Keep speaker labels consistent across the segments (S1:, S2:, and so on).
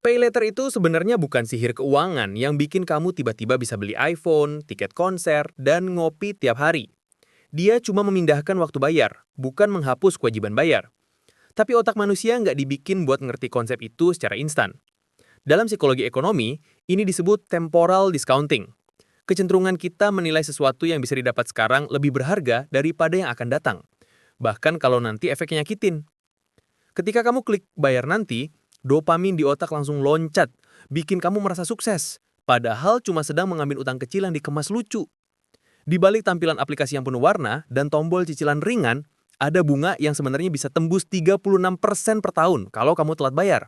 S1: Pay later itu sebenarnya bukan sihir keuangan yang bikin kamu tiba-tiba bisa beli iPhone, tiket konser, dan ngopi tiap hari. Dia cuma memindahkan waktu bayar, bukan menghapus kewajiban bayar. Tapi otak manusia nggak dibikin buat ngerti konsep itu secara instan. Dalam psikologi ekonomi, ini disebut temporal discounting. Kecenderungan kita menilai sesuatu yang bisa didapat sekarang lebih berharga daripada yang akan datang. Bahkan kalau nanti efeknya nyakitin. Ketika kamu klik bayar nanti, dopamin di otak langsung loncat, bikin kamu merasa sukses. Padahal cuma sedang mengambil utang kecil yang dikemas lucu. Di balik tampilan aplikasi yang penuh warna dan tombol cicilan ringan, ada bunga yang sebenarnya bisa tembus 36% per tahun kalau kamu telat bayar.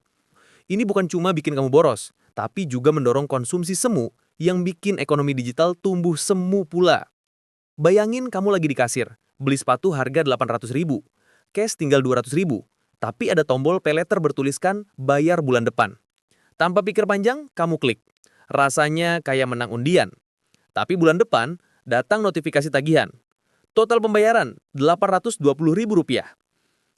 S1: Ini bukan cuma bikin kamu boros, tapi juga mendorong konsumsi semu yang bikin ekonomi digital tumbuh semu pula. Bayangin kamu lagi di kasir, beli sepatu harga 800.000, cash tinggal 200.000, tapi ada tombol pay later bertuliskan bayar bulan depan. Tanpa pikir panjang, kamu klik. Rasanya kayak menang undian. Tapi bulan depan, datang notifikasi tagihan. Total pembayaran, Rp820.000.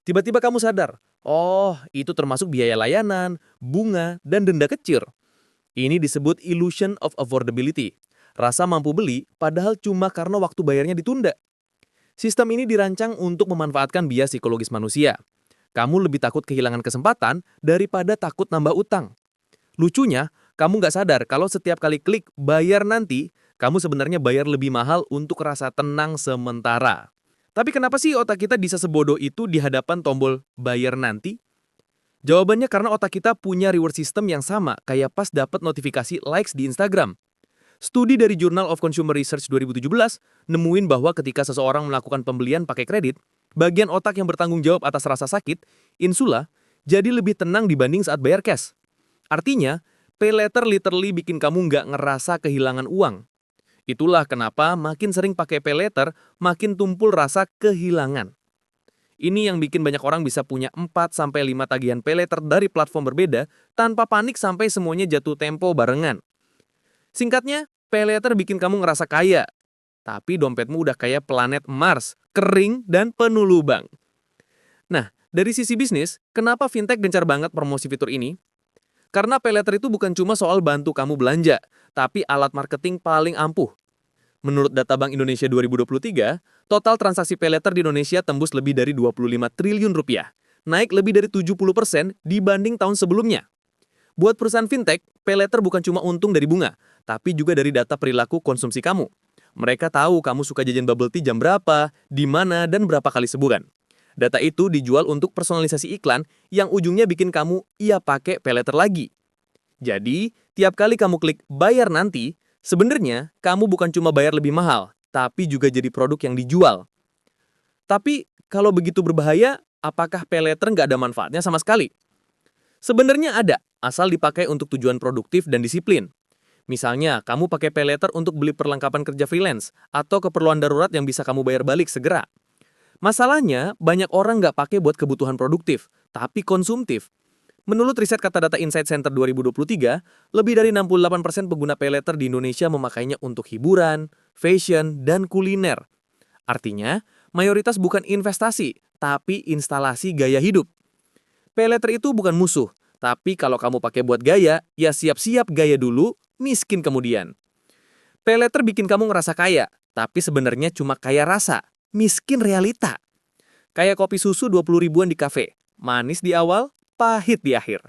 S1: Tiba-tiba kamu sadar, oh itu termasuk biaya layanan, bunga, dan denda kecil. Ini disebut illusion of affordability. Rasa mampu beli, padahal cuma karena waktu bayarnya ditunda. Sistem ini dirancang untuk memanfaatkan bias psikologis manusia. Kamu lebih takut kehilangan kesempatan daripada takut nambah utang. Lucunya, kamu nggak sadar kalau setiap kali klik bayar nanti, kamu sebenarnya bayar lebih mahal untuk rasa tenang sementara. Tapi kenapa sih otak kita bisa sebodoh itu di hadapan tombol bayar nanti? Jawabannya karena otak kita punya reward system yang sama kayak pas dapat notifikasi likes di Instagram. Studi dari Journal of Consumer Research 2017 nemuin bahwa ketika seseorang melakukan pembelian pakai kredit, bagian otak yang bertanggung jawab atas rasa sakit, insula, jadi lebih tenang dibanding saat bayar cash. Artinya, pay later literally bikin kamu nggak ngerasa kehilangan uang. Itulah kenapa makin sering pakai pay later, makin tumpul rasa kehilangan. Ini yang bikin banyak orang bisa punya 4-5 tagihan pay later dari platform berbeda tanpa panik sampai semuanya jatuh tempo barengan. Singkatnya, pay later bikin kamu ngerasa kaya, tapi dompetmu udah kayak planet Mars, kering dan penuh lubang. Nah, dari sisi bisnis, kenapa fintech gencar banget promosi fitur ini? Karena pay later itu bukan cuma soal bantu kamu belanja, tapi alat marketing paling ampuh. Menurut data Bank Indonesia 2023, total transaksi pay later di Indonesia tembus lebih dari 25 triliun rupiah, naik lebih dari 70% dibanding tahun sebelumnya. Buat perusahaan fintech, pay later bukan cuma untung dari bunga, tapi juga dari data perilaku konsumsi kamu. Mereka tahu kamu suka jajan bubble tea jam berapa, di mana, dan berapa kali sebulan. Data itu dijual untuk personalisasi iklan yang ujungnya bikin kamu iya pakai pay later lagi. Jadi, tiap kali kamu klik bayar nanti, sebenarnya kamu bukan cuma bayar lebih mahal, tapi juga jadi produk yang dijual. Tapi, kalau begitu berbahaya, apakah pay later nggak ada manfaatnya sama sekali? Sebenarnya ada, asal dipakai untuk tujuan produktif dan disiplin. Misalnya, kamu pakai pay later untuk beli perlengkapan kerja freelance atau keperluan darurat yang bisa kamu bayar balik segera. Masalahnya, banyak orang nggak pakai buat kebutuhan produktif, tapi konsumtif. Menurut riset Kata Data Insight Center 2023, lebih dari 68% pengguna pay later di Indonesia memakainya untuk hiburan, fashion, dan kuliner. Artinya, mayoritas bukan investasi, tapi instalasi gaya hidup. Pay later itu bukan musuh, tapi kalau kamu pakai buat gaya, ya siap-siap gaya dulu, miskin kemudian. Pay later bikin kamu ngerasa kaya, tapi sebenarnya cuma kaya rasa, miskin realita. Kayak kopi susu 20 ribuan di kafe, manis di awal, pahit di akhir.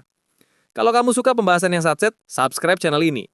S1: Kalau kamu suka pembahasan yang satset, subscribe channel ini.